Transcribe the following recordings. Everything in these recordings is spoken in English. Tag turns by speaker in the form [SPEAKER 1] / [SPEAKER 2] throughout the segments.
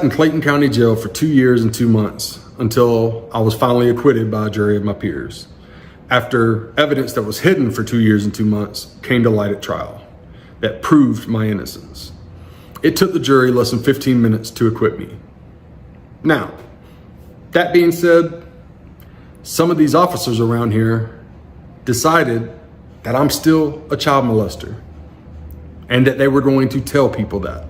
[SPEAKER 1] In Clayton County Jail for 2 years and 2 months until I was finally acquitted by a jury of my peers, after evidence that was hidden for 2 years and 2 months came to light at trial that proved my innocence. It took the jury less than 15 minutes to acquit me. Now, that being said, some of these officers around here decided that I'm still a child molester and that they were going to tell people that.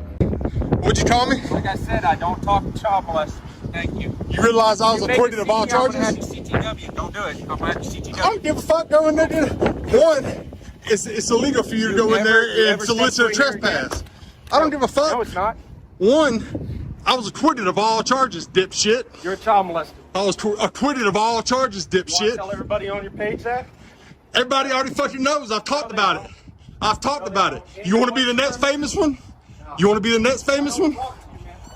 [SPEAKER 2] What'd you call me?
[SPEAKER 3] Like I said, I don't talk to child molesters. Thank you.
[SPEAKER 2] You realize I was acquitted of all charges?
[SPEAKER 3] I'm gonna have you CTW. Don't do it. I'm gonna have you CTW.
[SPEAKER 2] I don't give a fuck. Go in there. One, it's illegal for you to go in there and solicit a trespass. I don't give a fuck.
[SPEAKER 3] No, it's not.
[SPEAKER 2] One, I was acquitted of all charges, dipshit.
[SPEAKER 3] You're a child molester.
[SPEAKER 2] I was acquitted of all charges,
[SPEAKER 3] You want to
[SPEAKER 2] dipshit.
[SPEAKER 3] tell everybody on your page that?
[SPEAKER 2] Everybody already fucking knows. I've talked about it. I've talked about it. You want to be the next famous one? You want to be the next famous one?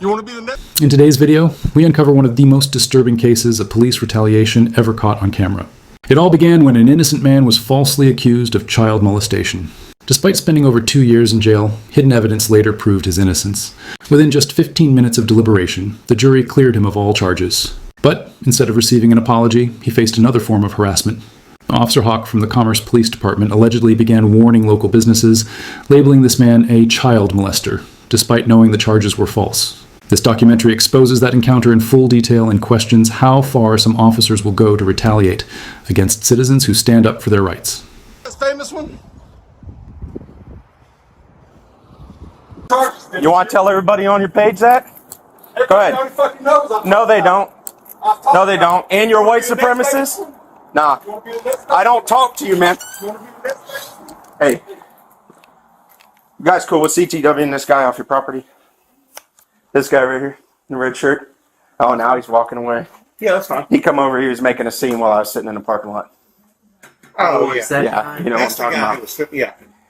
[SPEAKER 2] You want to be the next?
[SPEAKER 4] In today's video, we uncover one of the most disturbing cases of police retaliation ever caught on camera. It all began when an innocent man was falsely accused of child molestation. Despite spending over 2 years in jail, hidden evidence later proved his innocence. Within just 15 minutes of deliberation, the jury cleared him of all charges. But instead of receiving an apology, he faced another form of harassment. Officer Hawk from the Commerce Police Department allegedly began warning local businesses, labeling this man a child molester, despite knowing the charges were false. This documentary exposes that encounter in full detail and questions how far some officers will go to retaliate against citizens who stand up for their rights.
[SPEAKER 2] Next famous one?
[SPEAKER 3] You want to tell everybody on your page that? Go ahead.
[SPEAKER 2] Everybody fucking knows.
[SPEAKER 3] No, they don't. No, they don't. And you're a white supremacist? Nah. I don't talk to you, man. Hey. You guys cool with CTWing this guy off your property? This guy right here in the red shirt. Oh, now he's walking away.
[SPEAKER 5] Yeah, that's fine.
[SPEAKER 3] He come over here, he was making a scene while I was sitting in the parking lot.
[SPEAKER 5] Oh, yeah.
[SPEAKER 3] Yeah, you know
[SPEAKER 5] That's
[SPEAKER 3] what I'm
[SPEAKER 5] the
[SPEAKER 3] talking
[SPEAKER 5] guy
[SPEAKER 3] about.
[SPEAKER 5] who was,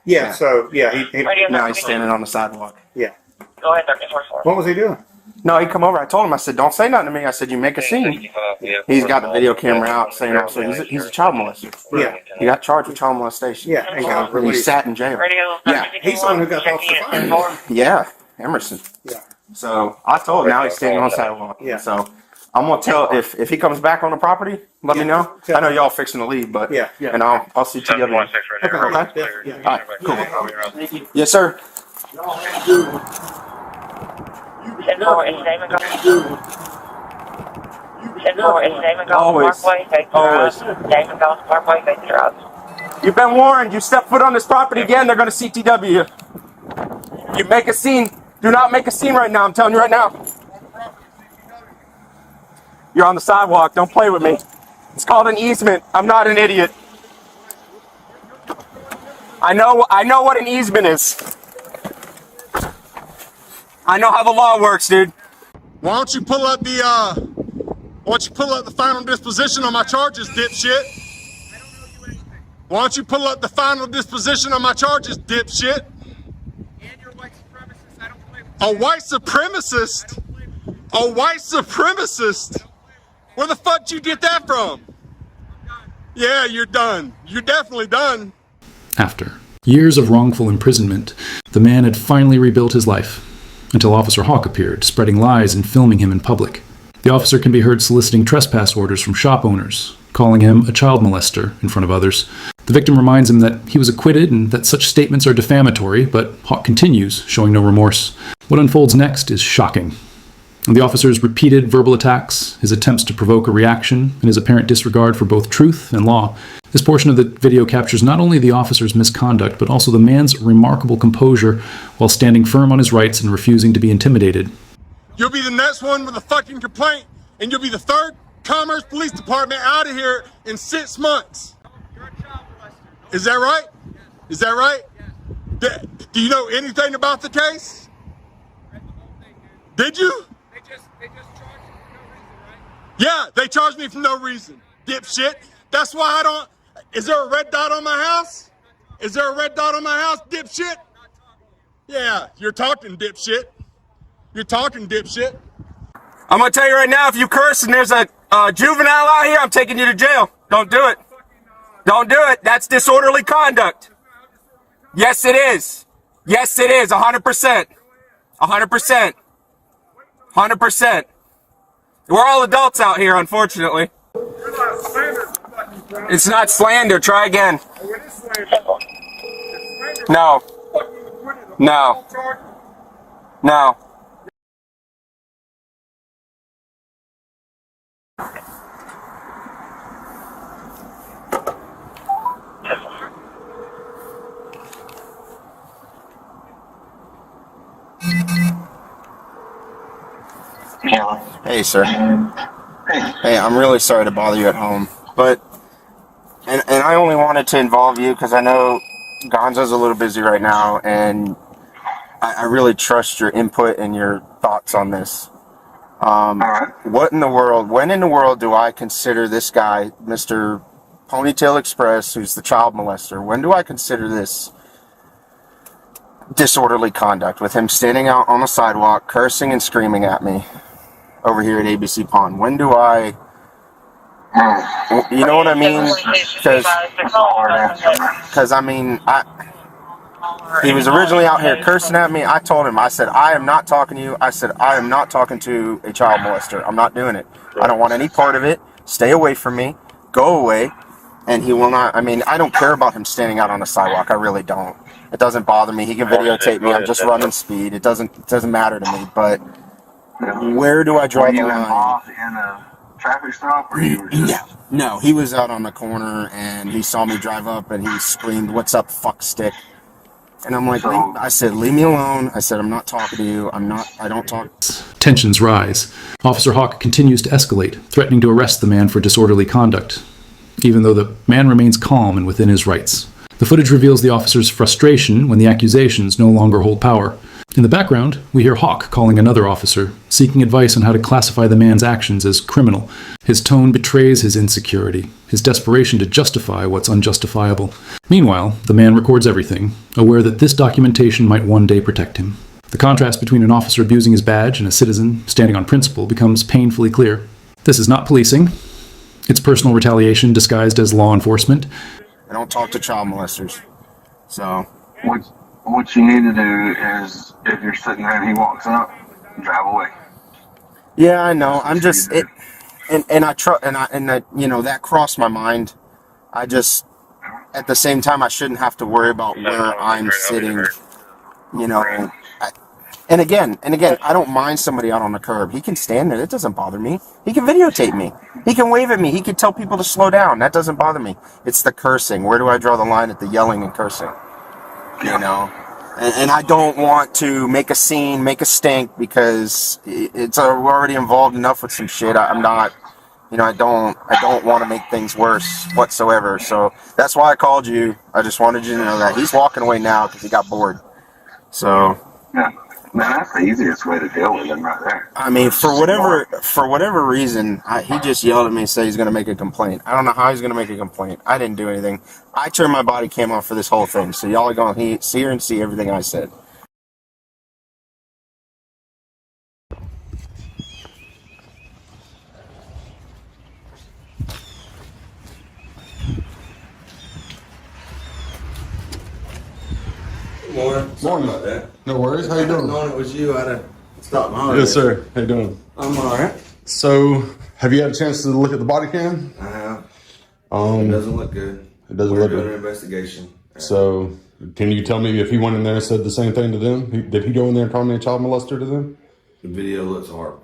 [SPEAKER 5] yeah, so, yeah, he
[SPEAKER 3] Now he's standing on the sidewalk.
[SPEAKER 5] yeah.
[SPEAKER 6] Go ahead, Dr. 44.
[SPEAKER 5] What was he doing?
[SPEAKER 3] No, he come over. I told him, I said, don't say nothing to me. I said, you make a scene. He's got the video camera out saying, also, he's a child molester.
[SPEAKER 5] Yeah.
[SPEAKER 3] He got charged with child molestation.
[SPEAKER 5] Yeah, and
[SPEAKER 3] He sat in jail.
[SPEAKER 6] Radio,
[SPEAKER 3] Yeah.
[SPEAKER 5] he's the one who got off the fire.
[SPEAKER 3] Yeah, Emerson.
[SPEAKER 5] Yeah.
[SPEAKER 3] So I told him, now he's standing on the sidewalk.
[SPEAKER 5] Yeah.
[SPEAKER 3] So I'm gonna tell if he comes back on the property, let me know. I know y'all fixing to leave, but
[SPEAKER 5] Yeah.
[SPEAKER 3] and I'll see you.
[SPEAKER 5] Okay.
[SPEAKER 3] Okay.
[SPEAKER 5] Yeah.
[SPEAKER 3] All right, cool. Yes, sir. Always. You've been warned. You step foot on this property again, they're gonna CTW you. You make a scene. Do not make a scene right now. I'm telling you right now. You're on the sidewalk. Don't play with me. It's called an easement. I'm not an idiot. I know what an easement is. I know how the law works, dude.
[SPEAKER 2] Why don't you pull up the final disposition on my charges, dipshit? Why don't you pull up the final disposition on my charges, dipshit?
[SPEAKER 3] And you're a white supremacist. I don't play with
[SPEAKER 2] A white supremacist? A white supremacist? Where the fuck did you get that from? Yeah, you're done. You're definitely done.
[SPEAKER 4] After years of wrongful imprisonment, the man had finally rebuilt his life, until Officer Hawk appeared, spreading lies and filming him in public. The officer can be heard soliciting trespass orders from shop owners, calling him a child molester in front of others. The victim reminds him that he was acquitted and that such statements are defamatory, but Hawk continues, showing no remorse. What unfolds next is shocking. The officer's repeated verbal attacks, his attempts to provoke a reaction, and his apparent disregard for both truth and law. This portion of the video captures not only the officer's misconduct, but also the man's remarkable composure while standing firm on his rights and refusing to be intimidated.
[SPEAKER 2] You'll be the next one with a fucking complaint, and you'll be the third Commerce Police Department out of here in 6 months.
[SPEAKER 3] You're a child molester.
[SPEAKER 2] Is that right? Is that right? Do you know anything about the case? Did you?
[SPEAKER 3] They just charged you for no reason, right?
[SPEAKER 2] Yeah, they charged me for no reason, dipshit. That's why I don't. Is there a red dot on my house? Is there a red dot on my house, dipshit? Yeah, you're talking, dipshit. You're talking, dipshit.
[SPEAKER 3] I'm gonna tell you right now, if you curse and there's a juvenile out here, I'm taking you to jail. Don't do it. Don't do it. That's disorderly conduct. Yes, it is. Yes, it is. 100%. 100%. 100%. We're all adults out here, unfortunately. It's not slander. Try again. No. No. No. Hey, sir. Hey, I'm really sorry to bother you at home, but and I only wanted to involve you because I know Gonzo's a little busy right now, and I really trust your input and your thoughts on this. What in the world? When in the world do I consider this guy, Mr. Ponytail Express, who's the child molester? When do I consider this disorderly conduct with him standing out on the sidewalk, cursing and screaming at me over here at ABC Pond? When do I, you know what I mean? Because I mean, he was originally out here cursing at me. I told him, I said, I am not talking to you. I said, I am not talking to a child molester. I'm not doing it. I don't want any part of it. Stay away from me. Go away. And he will not. I mean, I don't care about him standing out on the sidewalk. I really don't. It doesn't bother me. He can videotape me. I'm just running speed. It doesn't matter to me. But where do I draw the line?
[SPEAKER 6] Were you involved in a traffic stop, or you were just...
[SPEAKER 3] No, he was out on the corner, and he saw me drive up, and he screamed, "What's up, fuck stick?" And I'm like, I said, leave me alone. I said, I'm not talking to you. I don't talk.
[SPEAKER 4] Tensions rise. Officer Hawk continues to escalate, threatening to arrest the man for disorderly conduct, even though the man remains calm and within his rights. The footage reveals the officer's frustration when the accusations no longer hold power. In the background, we hear Hawk calling another officer, seeking advice on how to classify the man's actions as criminal. His tone betrays his insecurity, his desperation to justify what's unjustifiable. Meanwhile, the man records everything, aware that this documentation might one day protect him. The contrast between an officer abusing his badge and a citizen standing on principle becomes painfully clear. This is not policing. It's personal retaliation disguised as law enforcement.
[SPEAKER 3] I don't talk to child molesters. So...
[SPEAKER 6] What you need to do is, if you're sitting there and he walks up, drive away.
[SPEAKER 3] Yeah, I know. I'm just it, and I you know, that crossed my mind. I just, at the same time, I shouldn't have to worry about where I'm sitting. You know, and again, I don't mind somebody out on the curb. He can stand there. It doesn't bother me. He can videotape me. He can wave at me. He can tell people to slow down. That doesn't bother me. It's the cursing. Where do I draw the line at the yelling and cursing? You know, and I don't want to make a scene, make a stink, because we're already involved enough with some shit. I'm not, you know, I don't want to make things worse whatsoever. So that's why I called you. I just wanted you to know that he's walking away now because he got bored. So
[SPEAKER 6] yeah, man, that's the easiest way to deal with him right there.
[SPEAKER 3] I mean, for whatever reason, he just yelled at me and said he's going to make a complaint. I don't know how he's going to make a complaint. I didn't do anything. I turned my body cam off for this whole thing, so y'all are going to hear and see everything I said.
[SPEAKER 7] Morning. Sorry about that.
[SPEAKER 1] No worries. How you doing?
[SPEAKER 7] Knowing it was you, I'd have stopped my heart.
[SPEAKER 1] Yes, sir. How you doing?
[SPEAKER 7] I'm all right.
[SPEAKER 1] So, have you had a chance to look at the body cam?
[SPEAKER 7] I have. It doesn't look good.
[SPEAKER 1] It doesn't
[SPEAKER 7] We're
[SPEAKER 1] look
[SPEAKER 7] doing
[SPEAKER 1] good.
[SPEAKER 7] an investigation.
[SPEAKER 1] So, can you tell me if he went in there and said the same thing to them? Did he go in there and call me a child molester to them?
[SPEAKER 7] The video looks horrible.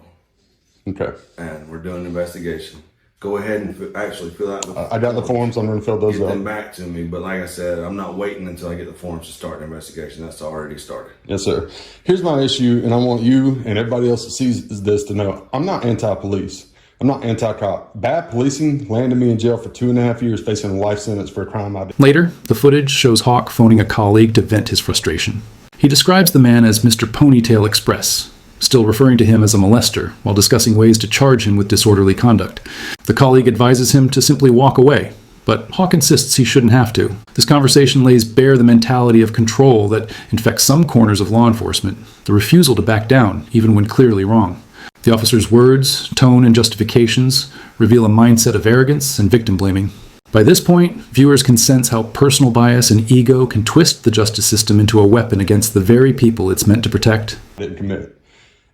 [SPEAKER 1] Okay.
[SPEAKER 7] And we're doing an investigation. Go ahead and actually fill out the
[SPEAKER 1] I got the forms. I'm going to fill those
[SPEAKER 7] Get them
[SPEAKER 1] out.
[SPEAKER 7] back to me. But like I said, I'm not waiting until I get the forms to start an investigation. That's already started.
[SPEAKER 1] Yes, sir. Here's my issue, and I want you and everybody else that sees this to know I'm not anti-police. I'm not anti-cop. Bad policing landed me in jail for 2.5 years facing a life sentence for a crime I did.
[SPEAKER 4] Later, the footage shows Hawk phoning a colleague to vent his frustration. He describes the man as Mr. Ponytail Express, still referring to him as a molester, while discussing ways to charge him with disorderly conduct. The colleague advises him to simply walk away, but Hawk insists he shouldn't have to. This conversation lays bare the mentality of control that infects some corners of law enforcement, the refusal to back down, even when clearly wrong. The officer's words, tone, and justifications reveal a mindset of arrogance and victim blaming. By this point, viewers can sense how personal bias and ego can twist the justice system into a weapon against the very people it's meant to protect.
[SPEAKER 1] Didn't commit.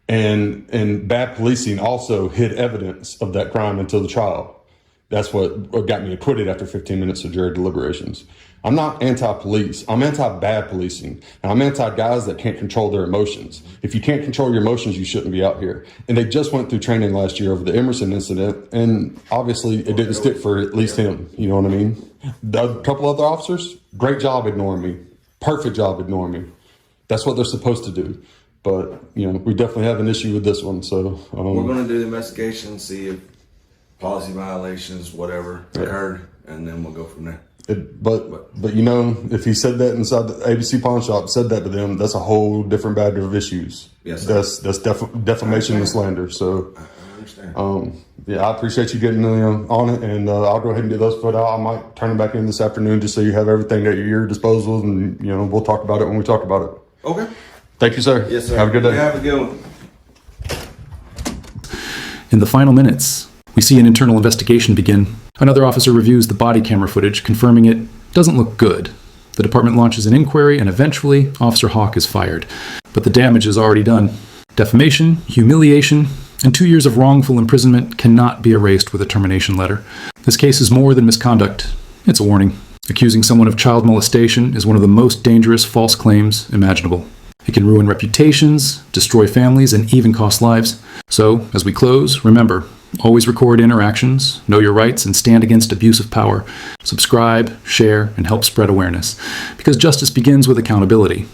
[SPEAKER 1] And bad policing also hid evidence of that crime until the trial. That's what got me acquitted after 15 minutes of jury deliberations. I'm not anti-police. I'm anti-bad policing. And I'm anti-guys that can't control their emotions. If you can't control your emotions, you shouldn't be out here. And they just went through training last year over the Emerson incident. And obviously it didn't stick for at least him. You know what I mean? A couple other officers, great job ignoring me. Perfect job ignoring me. That's what they're supposed to do. But, you know, we definitely have an issue with this one. So
[SPEAKER 7] We're going to do the investigation, see if policy violations, whatever, occurred, and then we'll go from there.
[SPEAKER 1] But you know, if he said that inside the ABC pawn shop, said that to them, that's a whole different bag of issues.
[SPEAKER 7] Yes, sir.
[SPEAKER 1] That's defamation and slander. So,
[SPEAKER 7] I understand.
[SPEAKER 1] yeah, I appreciate you getting on it, and I'll go ahead and get those put out. I might turn them back in this afternoon just so you have everything at your disposal, and you know, we'll talk about it when we talk about it.
[SPEAKER 7] Okay.
[SPEAKER 1] Thank you, sir.
[SPEAKER 7] Yes, sir.
[SPEAKER 1] Have a good day.
[SPEAKER 7] You have a good one.
[SPEAKER 4] In the final minutes, we see an internal investigation begin. Another officer reviews the body camera footage, confirming it doesn't look good. The department launches an inquiry, and eventually, Officer Hawk is fired. But the damage is already done. Defamation, humiliation, and 2 years of wrongful imprisonment cannot be erased with a termination letter. This case is more than misconduct. It's a warning. Accusing someone of child molestation is one of the most dangerous false claims imaginable. It can ruin reputations, destroy families, and even cost lives. So, as we close, remember, always record interactions, know your rights, and stand against abuse of power. Subscribe, share, and help spread awareness. Because justice begins with accountability.